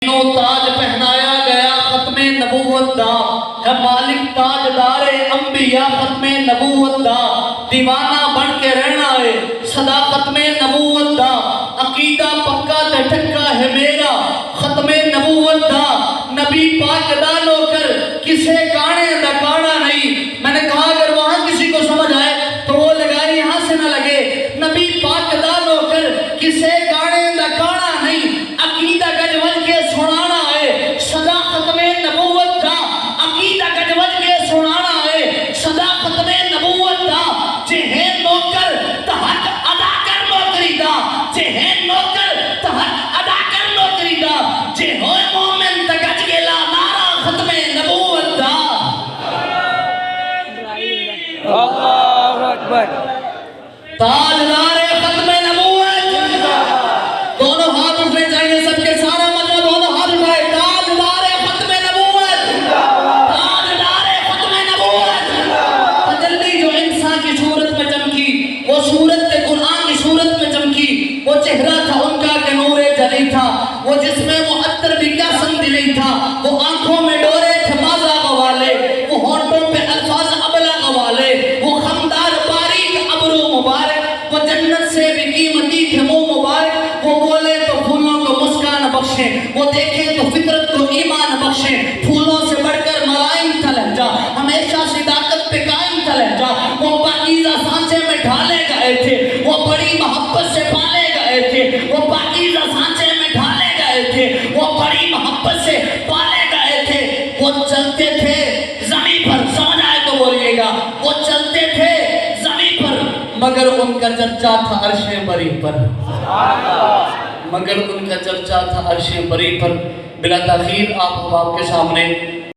تاج پہنایا گیا ختم نبوت دا ہے مالک تاجدار انبیاء ختم نبوت دا دیوانہ بن کے رہنا ہے صدا ختم نبوت دا عقیدہ پکا تے ٹھکا ہے میرا ختم نبوت دا نبی پاک دا نوکر کسے گانے دا گانا نہیں. میں نے کہا اگر وہاں کسی کو سمجھ آئے تو وہ لگائے یہاں سے نہ لگے. نبی پاک دا نوکر کسے گانے دا گانا نہیں عقیدہ گجوج کے سنانا ہے صدا ختم نبوت دا عقیدہ گجوج کے سنانا ہے صدا ختم نبوت دا جے ہے نوکر تا حق ادا کر نوکری دا جے ہے نوکر تا حق ادا کر نوکری دا جے ہوئے مومن تا گج گلا نارا ختم نبوت دا. اللہ اکبر. تاجدار ختم نبوت دونوں ہاتھ اٹھنے چاہیے سب کے سارا مجمع دونوں ہاتھ اٹھائے. تاجدار ختم نبوت تاجدار ختم نبوت. تجلی جو انسان کی صورت میں چمکی وہ صورت قرآن کی صورت میں چمکی. وہ چہرہ تھا ان کا کہ نور جلی تھا. وہ جس میں معطر بھی کیا سند نہیں تھا. وہ آنکھوں میں ڈورے تھے مازاغ والے. وہ ہونٹوں پہ الفاظ ابلغ والے. وہ خمدار باریک ابرو مبارک. وہ جنت سے بھی قیمتی تھے منہ مبارک. وہ بولے تو پھولوں کو مسکان بخشیں. وہ دیکھیں تو فطرت کو ایمان بخشیں. پھولوں سے بڑھ کر ملائم تھا لہجہ ہمیشہ صداقت پہ قائم تھا لہجہ. وہ پاکیزہ سانچے میں ڈھالے گئے تھے. وہ بڑی محبت سے پالے گئے تھے. وہ پاکیزہ سانچے میں ڈھالے گئے تھے. وہ بڑی محبت سے پالے گئے تھے. وہ چلتے تھے زمین پر سمجھ آئے تو بولیے گا. وہ چلتے تھے زمین پر مگر ان کا چرچا تھا عرش بری پر. مگر ان کا چرچا تھا عرش بری پر. بلا تاخیر آپ کے سامنے